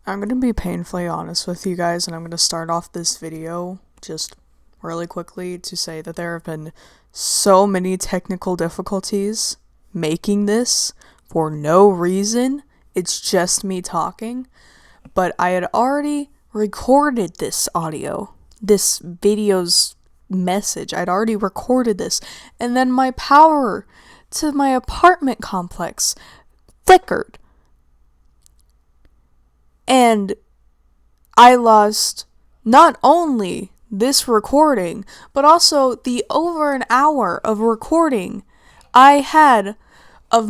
I'm gonna be painfully honest with you guys, and I'm gonna start off this video just really quickly to say that there have been so many technical difficulties making this for no reason. It's just me talking, but I had already recorded this audio, this video's message. I'd already recorded this, and then my power to my apartment complex flickered. And I lost not only this recording, but also the over an hour of recording I had of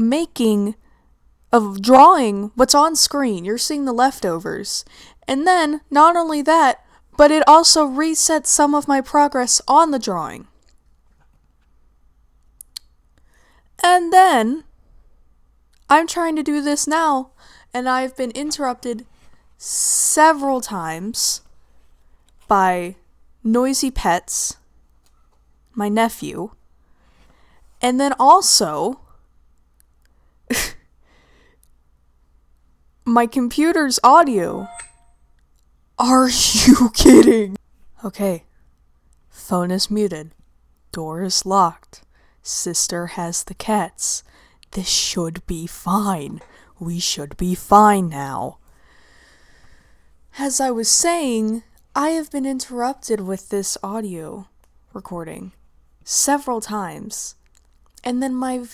drawing what's on screen. You're seeing the leftovers. And then, not only that, but it also resets some of my progress on the drawing. And then, I'm trying to do this now, and I've been interrupted several times by noisy pets, my nephew, and then also my computer's audio. Are you kidding? Okay, phone is muted, door is locked, sister has the cats. This should be fine. We should be fine now. As I was saying, I have been interrupted with this audio recording several times, and then my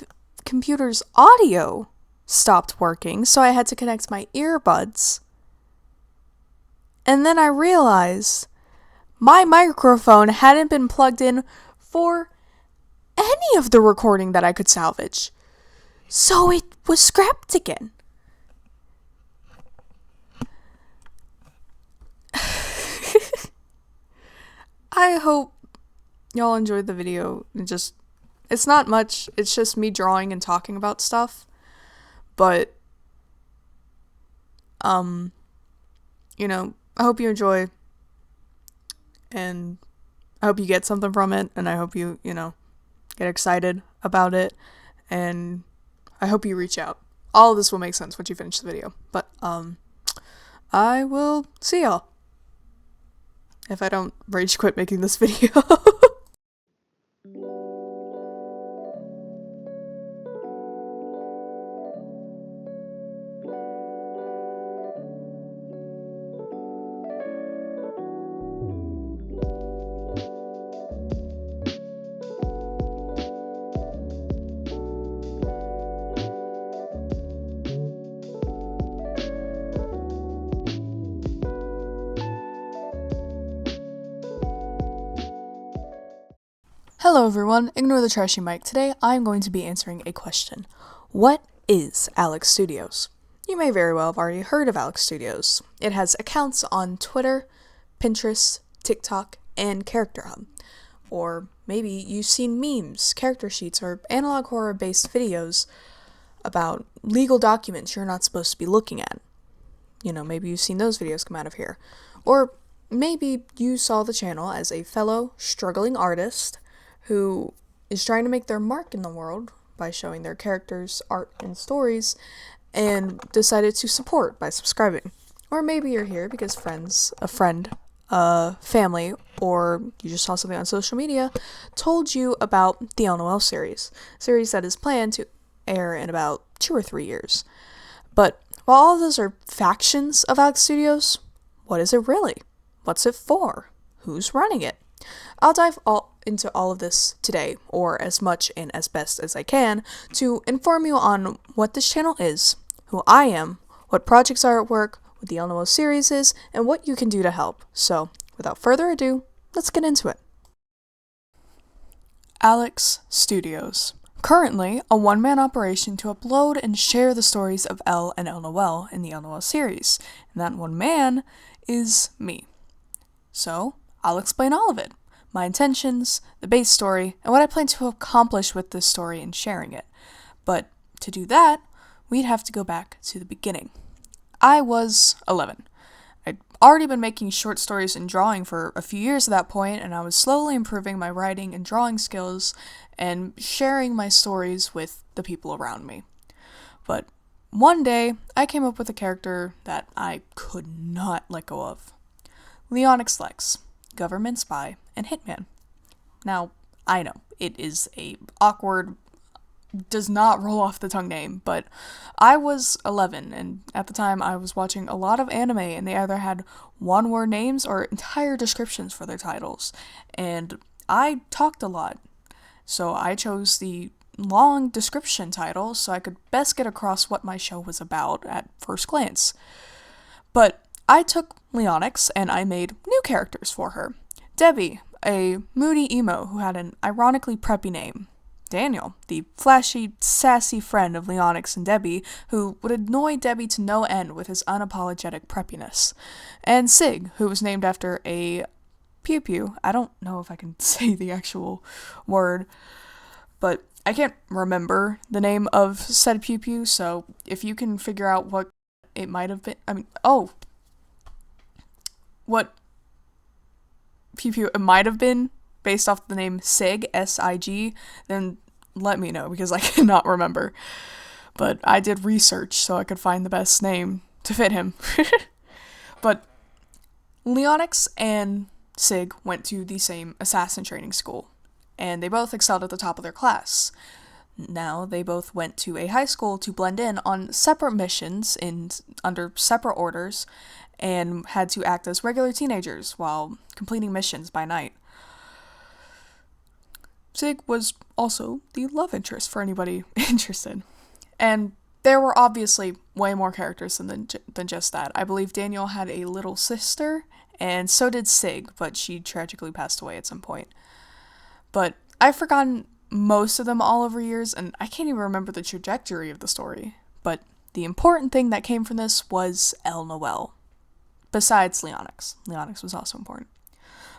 computer's audio stopped working, so I had to connect my earbuds. And then I realized my microphone hadn't been plugged in for any of the recording that I could salvage, so it was scrapped again. I hope y'all enjoyed the video. It's not much, it's just me drawing and talking about stuff. But, I hope you enjoy. And I hope you get something from it. And I hope you, get excited about it. And I hope you reach out. All of this will make sense once you finish the video. But, I will see y'all. If I don't rage quit making this video. Hello everyone, ignore the trashy mic. Today I'm going to be answering a question. What is Alexx Studios? You may very well have already heard of Alexx Studios. It has accounts on Twitter, Pinterest, TikTok, and Character Hub. Or maybe you've seen memes, character sheets, or analog horror based videos about legal documents you're not supposed to be looking at. Maybe you've seen those videos come out of here. Or maybe you saw the channel as a fellow struggling artist who is trying to make their mark in the world by showing their characters, art, and stories, and decided to support by subscribing. Or maybe you're here because family, or you just saw something on social media, told you about the Elnoelle Series, a series that is planned to air in about 2 or 3 years. But while all of those are factions of Alexx Studios, what is it really? What's it for? Who's running it? I'll dive into all of this today, or as much and as best as I can, to inform you on what this channel is, who I am, what projects are at work, what the Elnoelle Series is, and what you can do to help. So, without further ado, let's get into it. Alexx Studios. Currently, a one-man operation to upload and share the stories of Elle and Elnoelle in the Elnoelle Series, and that one man is me. So, I'll explain all of it. My intentions, the base story, and what I plan to accomplish with this story and sharing it. But to do that, we'd have to go back to the beginning. I was 11. I'd already been making short stories and drawing for a few years at that point, and I was slowly improving my writing and drawing skills and sharing my stories with the people around me. But one day, I came up with a character that I could not let go of. Leonix Lex, government spy and hitman. Now, I know, it is a awkward, does not roll off the tongue name, but I was 11, and at the time I was watching a lot of anime, and they either had one-word names or entire descriptions for their titles, and I talked a lot, so I chose the long description title so I could best get across what my show was about at first glance. But I took Leonix and I made new characters for her. Debbie, a moody emo who had an ironically preppy name. Daniel, the flashy, sassy friend of Leonix and Debbie, who would annoy Debbie to no end with his unapologetic preppiness. And Sig, who was named after a pew pew. I don't know if I can say the actual word, but I can't remember the name of said pew pew, so if you can figure out what it might have been, what pew pew it might have been based off the name Sig, S-I-G, then let me know, because I cannot remember. But I did research so I could find the best name to fit him. But Leonix and Sig went to the same assassin training school, and they both excelled at the top of their class. Now, they both went to a high school to blend in on separate missions under separate orders, and had to act as regular teenagers while completing missions by night. Sig was also the love interest for anybody interested. And there were obviously way more characters than just that. I believe Daniel had a little sister, and so did Sig, but she tragically passed away at some point. But I've forgotten most of them all over years, and I can't even remember the trajectory of the story. But the important thing that came from this was Elnoelle. Besides Leonix. Leonix was also important.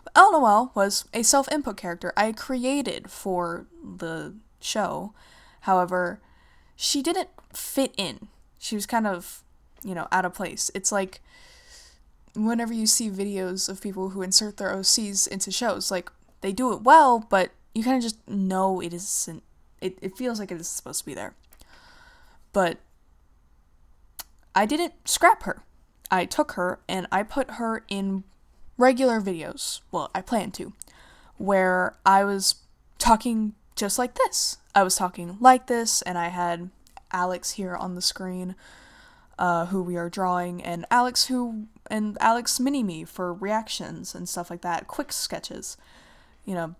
But Elnoelle was a self-input character I created for the show. However, she didn't fit in. She was kind of, out of place. It's like whenever you see videos of people who insert their OCs into shows, like, they do it well, but you kind of just know it isn't, it feels like it is supposed to be there. But I didn't scrap her. I took her and I put her in regular videos. Well, I planned to. Where I was talking just like this. I was talking like this, and I had Alex here on the screen, who we are drawing, and Alex mini-me for reactions and stuff like that. Quick sketches.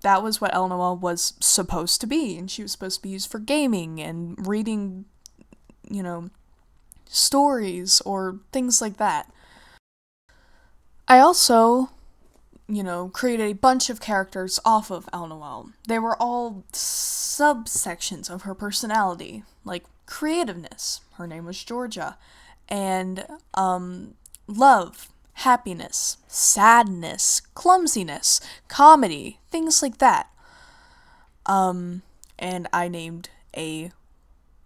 That was what Elnoelle was supposed to be, and she was supposed to be used for gaming and reading, stories or things like that. I also, created a bunch of characters off of Elnoelle. They were all subsections of her personality, like creativeness, her name was Georgia, and love, happiness, sadness, clumsiness, comedy, things like that. And I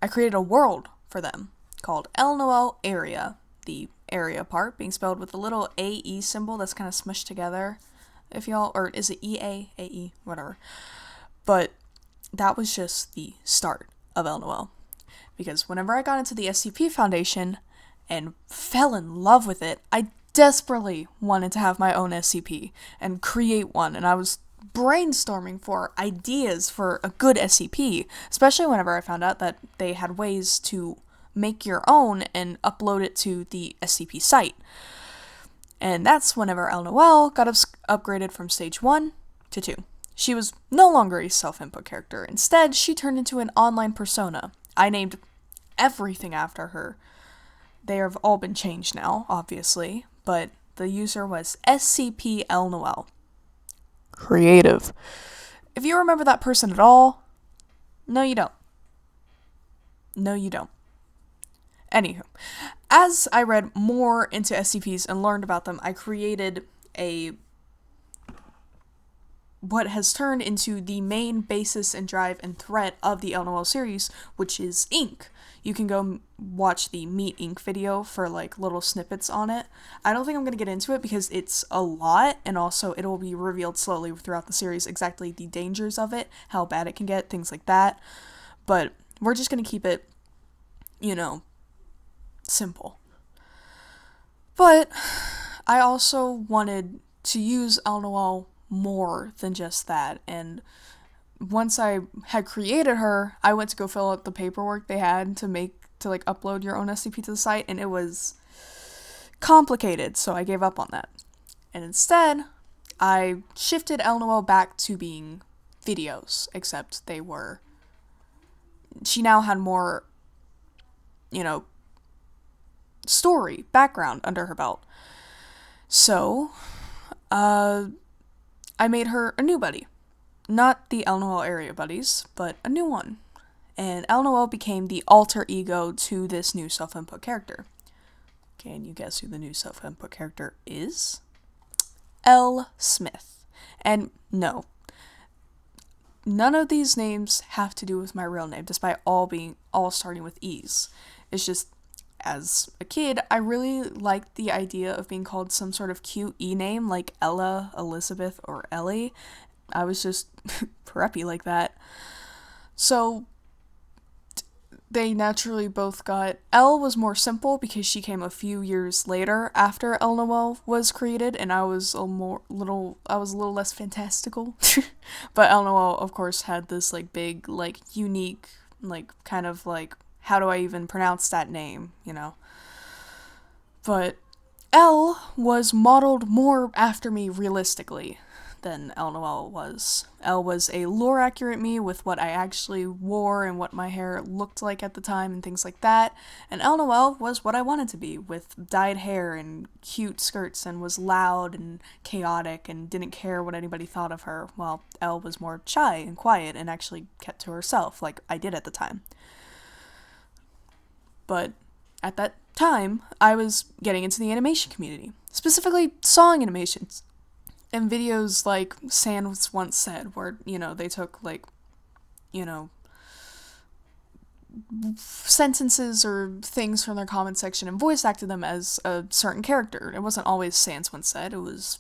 created a world for them called Elnoelle Area, the area part being spelled with a little AE symbol that's kind of smushed together, or is it EA, AE, whatever. But that was just the start of Elnoelle, because whenever I got into the SCP Foundation and fell in love with it, I desperately wanted to have my own SCP and create one, and I was brainstorming for ideas for a good SCP, especially whenever I found out that they had ways to make your own and upload it to the SCP site. And that's whenever Elnoelle got upgraded from stage 1 to 2. She was no longer a self-input character. Instead, she turned into an online persona. I named everything after her. They have all been changed now, obviously, but the user was SCP Elnoelle. Creative. If you remember that person at all, no you don't. No you don't. Anywho, as I read more into SCPs and learned about them, I created what has turned into the main basis and drive and thread of the Elnoelle series, which is ink. You can go watch the Meet Ink video for little snippets on it. I don't think I'm going to get into it because it's a lot, and also it will be revealed slowly throughout the series exactly the dangers of it, how bad it can get, things like that. But we're just going to keep it, simple. But I also wanted to use Elnoelle more than just that, and once I had created her, I went to go fill out the paperwork they had to upload your own SCP to the site, and it was complicated, so I gave up on that. And instead, I shifted Elnoelle back to being videos, except she now had more, story, background under her belt. So, I made her a new buddy. Not the Elnoelle area buddies, but a new one. And Elnoelle became the alter ego to this new self-input character. Can you guess who the new self-input character is? Elle Smith. And no, none of these names have to do with my real name, despite all starting with E's. It's just, as a kid, I really liked the idea of being called some sort of cute E name like Ella, Elizabeth, or Ellie. I was just preppy like that. So they naturally both got... Elle was more simple because she came a few years later after Elnoelle was created, and I was a little less fantastical. But Elnoelle, of course, had this big, unique, kind of how do I even pronounce that name, But Elle was modeled more after me realistically than Elnoelle was. Elle was a lore-accurate me with what I actually wore and what my hair looked like at the time and things like that, and Elnoelle was what I wanted to be, with dyed hair and cute skirts, and was loud and chaotic and didn't care what anybody thought of her, while Elle was more shy and quiet and actually kept to herself, like I did at the time. But at that time, I was getting into the animation community, specifically song animations. And videos like Sans once said, where, they took, sentences or things from their comment section and voice acted them as a certain character. It wasn't always Sans once said,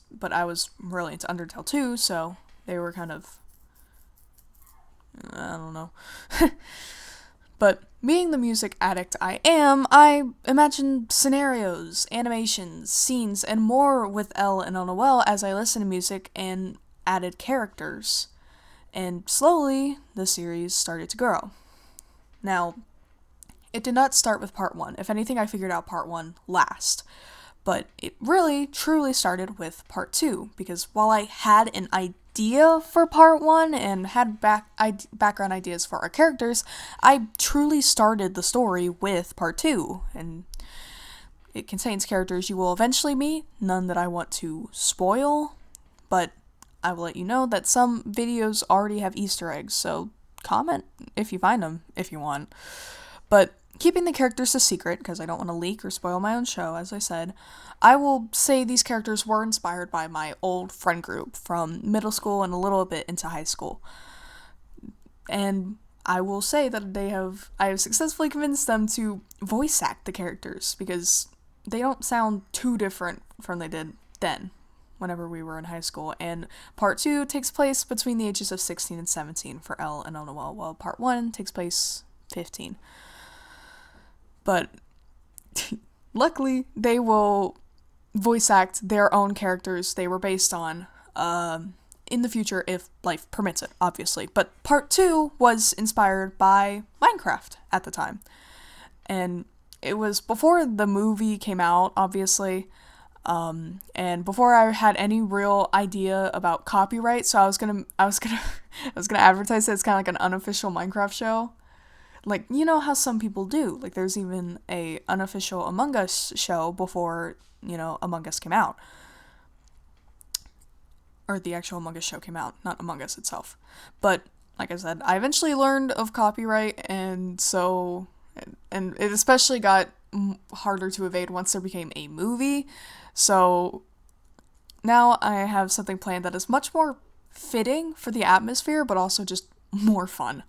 but I was really into Undertale too, so they were kind of, I don't know. But being the music addict I am, I imagine scenarios, animations, scenes, and more with Elle and Elnoelle as I listened to music and added characters. And slowly, the series started to grow. Now, it did not start with part 1. If anything, I figured out part 1 last. But it really, truly started with part 2, because while I had an idea for part 1 and had background ideas for our characters, I truly started the story with part 2, and it contains characters you will eventually meet, none that I want to spoil, but I will let you know that some videos already have Easter eggs, so comment if you find them, if you want. But keeping the characters a secret, because I don't want to leak or spoil my own show, as I said, I will say these characters were inspired by my old friend group from middle school and a little bit into high school. And I will say that I have successfully convinced them to voice act the characters, because they don't sound too different from they did then, whenever we were in high school. And part 2 takes place between the ages of 16 and 17 for Elle and Elnoelle, while part 1 takes place 15. But luckily, they will voice act their own characters they were based on in the future if life permits it, obviously. But part 2 was inspired by Minecraft at the time. And it was before the movie came out, obviously, and before I had any real idea about copyright, so I was gonna advertise it as kind of like an unofficial Minecraft show. Like, you know how some people do. Like, there's even a unofficial Among Us show before, Among Us came out. Or the actual Among Us show came out, not Among Us itself. But, like I said, I eventually learned of copyright, and so... And it especially got harder to evade once there became a movie. So, now I have something planned that is much more fitting for the atmosphere, but also just more fun.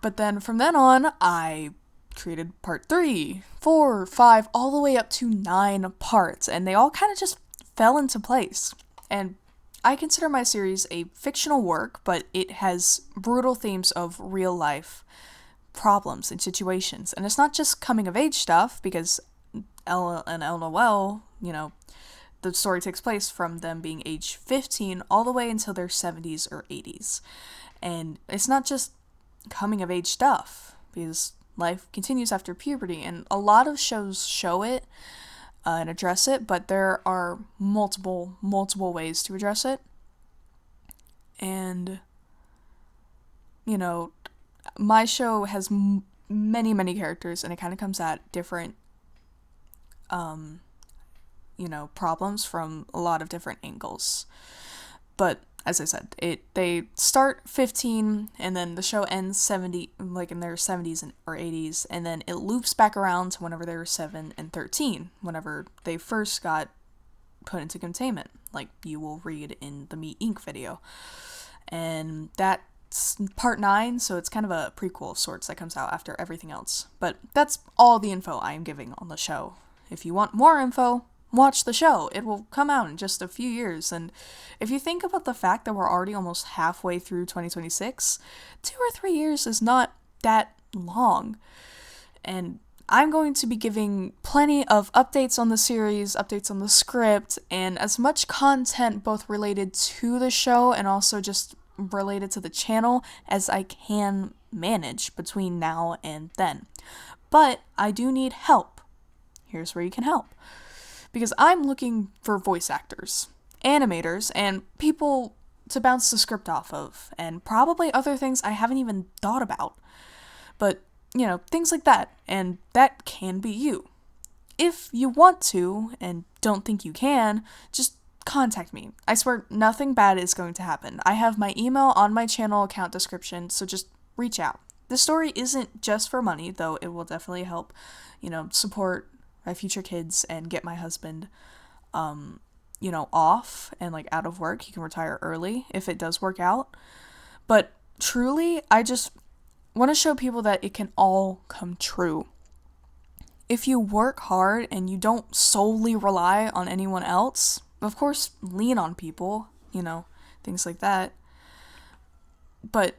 But then from then on, I created part 3, 4, 5, all the way up to 9 parts, and they all kind of just fell into place. And I consider my series a fictional work, but it has brutal themes of real life problems and situations. And it's not just coming of age stuff, because Elle and Elnoelle, the story takes place from them being age 15 all the way until their 70s or 80s. And it's not just coming of age stuff, because life continues after puberty, and a lot of shows show it and address it, but there are multiple ways to address it. And, my show has many characters, and it kind of comes at different, problems from a lot of different angles. But as I said, they start 15, and then the show ends 70, like in their 70s or 80s, and then it loops back around to whenever they were 7 and 13, whenever they first got put into containment, like you will read in the Meet Inc. video. And that's part 9, so it's kind of a prequel of sorts that comes out after everything else. But that's all the info I am giving on the show. If you want more info, watch the show. It will come out in just a few years. And if you think about the fact that we're already almost halfway through 2026, 2 or 3 years is not that long. And I'm going to be giving plenty of updates on the series, updates on the script, and as much content both related to the show and also just related to the channel as I can manage between now and then. But I do need help. Here's where you can help. Because I'm looking for voice actors, animators, and people to bounce the script off of, and probably other things I haven't even thought about. But, things like that, and that can be you. If you want to, and don't think you can, just contact me. I swear nothing bad is going to happen. I have my email on my channel account description, so just reach out. This story isn't just for money, though it will definitely help, support my future kids and get my husband, off and out of work. He can retire early if it does work out. But truly, I just want to show people that it can all come true. If you work hard and you don't solely rely on anyone else, of course, lean on people, things like that. But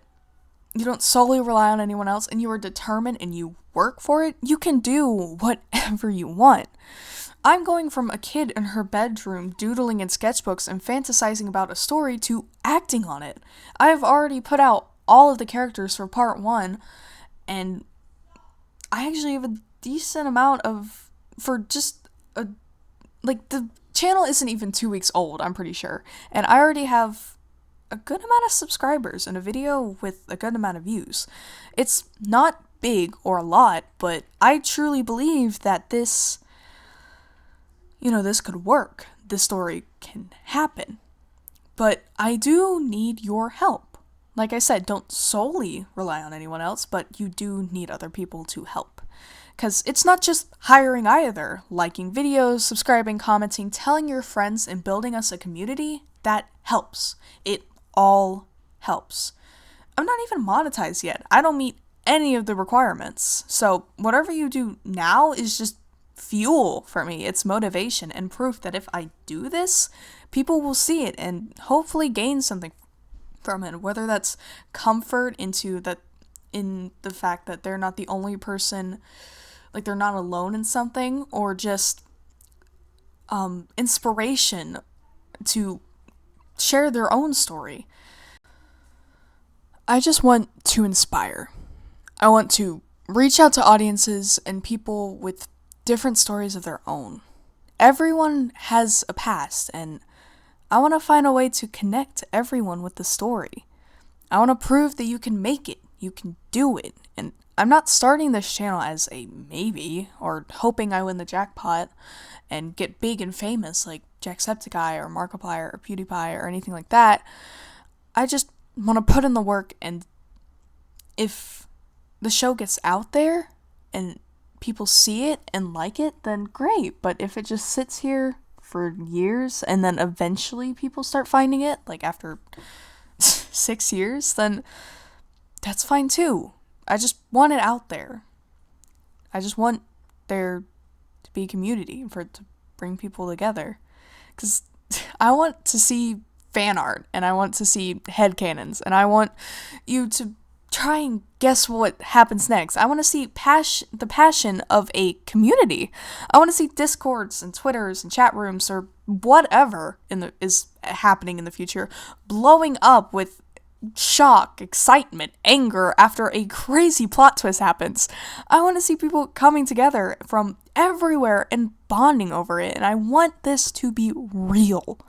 you don't solely rely on anyone else, and you are determined and you work for it, you can do whatever you want. I'm going from a kid in her bedroom doodling in sketchbooks and fantasizing about a story to acting on it. I've already put out all of the characters for part 1, and I actually have a decent amount the channel isn't even 2 weeks old, I'm pretty sure, and I already have a good amount of subscribers and a video with a good amount of views. It's not big or a lot, but I truly believe that this could work. This story can happen. But I do need your help. Like I said, don't solely rely on anyone else, but you do need other people to help. Because it's not just hiring either. Liking videos, subscribing, commenting, telling your friends, and building us a community, that helps. It all helps. I'm not even monetized yet. I don't meet any of the requirements. So whatever you do now is just fuel for me. It's motivation and proof that if I do this, people will see it and hopefully gain something from it. Whether that's comfort in the fact that they're not the only person, they're not alone in something, or just inspiration to share their own story. I just want to inspire. I want to reach out to audiences and people with different stories of their own. Everyone has a past, and I want to find a way to connect everyone with the story. I want to prove that you can make it, you can do it, and I'm not starting this channel as a maybe, or hoping I win the jackpot and get big and famous like Jacksepticeye or Markiplier or PewDiePie or anything like that. I just want to put in the work, and if the show gets out there and people see it and like it, then great. But if it just sits here for years and then eventually people start finding it, after 6 years, then that's fine too. I just want it out there. I just want there to be community, for it to bring people together. Because I want to see fan art, and I want to see headcanons, and I want you to try and guess what happens next. I want to see the passion of a community. I want to see Discords and Twitters and chat rooms or whatever is happening in the future blowing up with shock, excitement, anger after a crazy plot twist happens. I want to see people coming together from everywhere and bonding over it, and I want this to be real.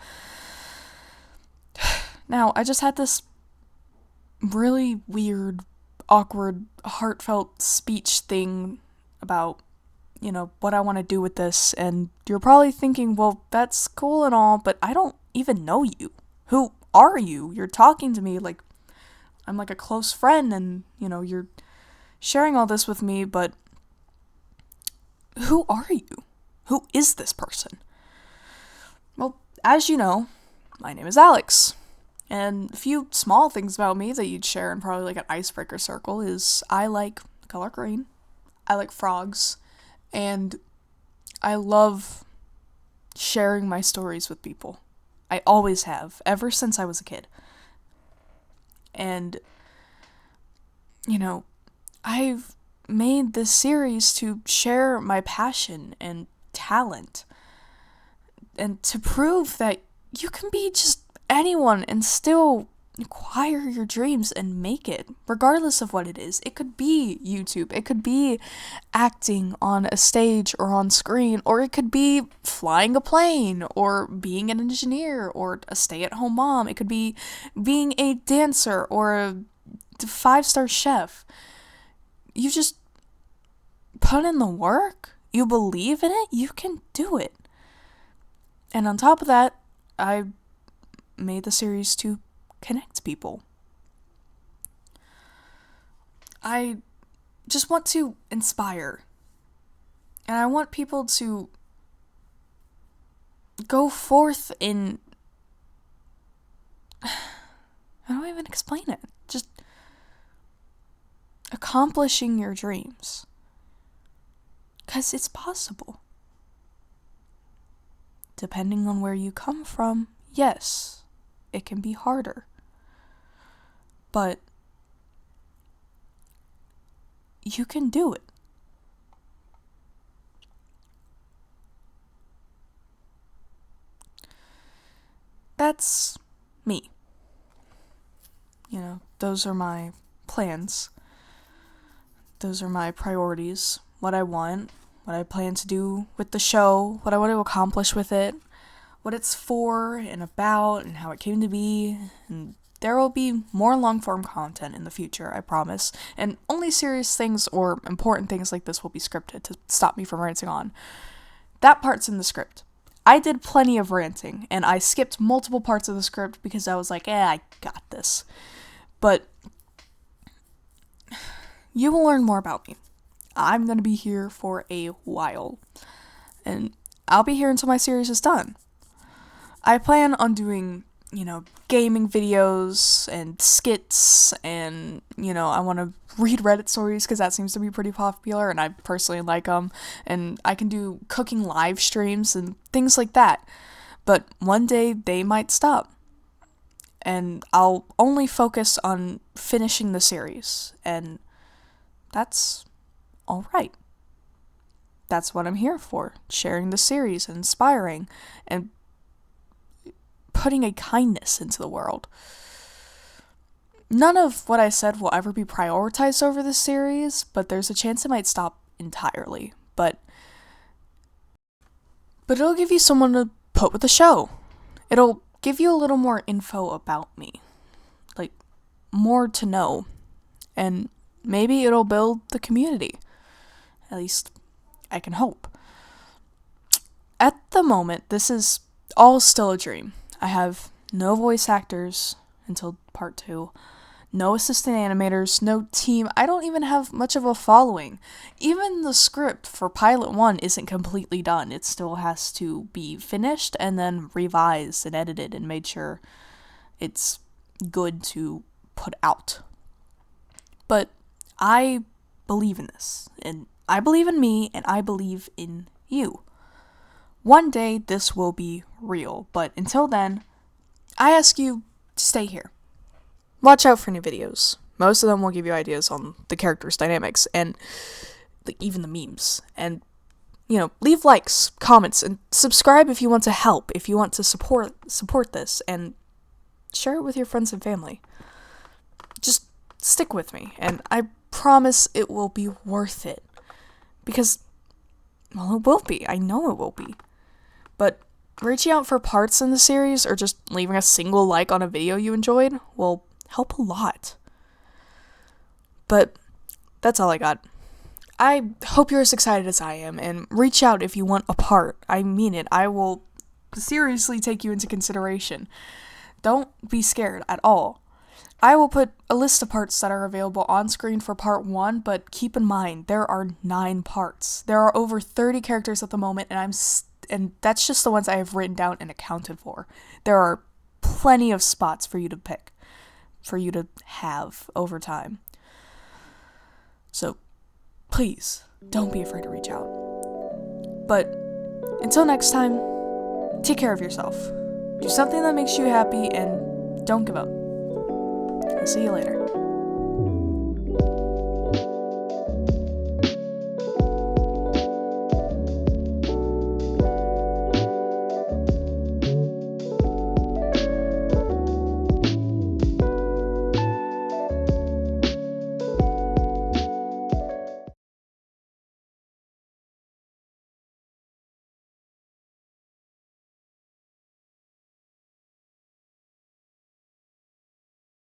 Now, I just had this really weird, awkward, heartfelt speech thing about, what I want to do with this, and you're probably thinking, well, that's cool and all, but I don't even know you. Who are you? You're talking to me like I'm like a close friend, and, you're sharing all this with me, but who are you? Who is this person? Well, as you know, my name is Alexx. And a few small things about me that you'd share in probably like an icebreaker circle is I like the color green, I like frogs, and I love sharing my stories with people. I always have, ever since I was a kid. And, I've made this series to share my passion and talent and to prove that you can be just anyone and still acquire your dreams and make it, regardless of what it is. It could be YouTube, it could be acting on a stage or on screen, or it could be flying a plane, or being an engineer, or a stay-at-home mom. It could be being a dancer or a 5-star chef. You just put in the work, you believe in it, you can do it. And on top of that, I made the series to connect people. I just want to inspire. And I want people to go forth in... I don't even explain it. Just accomplishing your dreams. 'Cause it's possible. Depending on where you come from, yes, it can be harder. But you can do it. That's me. Those are my plans. Those are my priorities. What I want, what I plan to do with the show, what I want to accomplish with it, what it's for and about, and how it came to be. And there will be more long-form content in the future, I promise. And only serious things or important things like this will be scripted to stop me from ranting on. That part's in the script. I did plenty of ranting, and I skipped multiple parts of the script because I was like, I got this. But you will learn more about me. I'm going to be here for a while. And I'll be here until my series is done. I plan on doing, gaming videos and skits, and, I want to read Reddit stories because that seems to be pretty popular, and I personally like them, and I can do cooking live streams and things like that. But one day they might stop, and I'll only focus on finishing the series, and that's all right. That's what I'm here for, sharing the series and inspiring and putting a kindness into the world. None of what I said will ever be prioritized over this series, but there's a chance it might stop entirely. But it'll give you someone to put with the show. It'll give you a little more info about me. Like, more to know. And maybe it'll build the community. At least, I can hope. At the moment, this is all still a dream. I have no voice actors until part 2, no assistant animators, no team. I don't even have much of a following. Even the script for Pilot 1 isn't completely done. It still has to be finished and then revised and edited and made sure it's good to put out. But I believe in this, and I believe in me, and I believe in you. One day, this will be real, but until then, I ask you to stay here. Watch out for new videos. Most of them will give you ideas on the characters' dynamics and even the memes. And, leave likes, comments, and subscribe if you want to help, if you want to support this, and share it with your friends and family. Just stick with me, and I promise it will be worth it. Because, well, it will be. I know it will be. But reaching out for parts in the series, or just leaving a single like on a video you enjoyed, will help a lot. But that's all I got. I hope you're as excited as I am, and reach out if you want a part. I mean it. I will seriously take you into consideration. Don't be scared at all. I will put a list of parts that are available on screen for part 1, but keep in mind, there are 9 parts. There are over 30 characters at the moment, and that's just the ones I have written down and accounted for. There are plenty of spots for you to pick, for you to have over time. So, please, don't be afraid to reach out. But, until next time, take care of yourself. Do something that makes you happy, and don't give up. I'll see you later.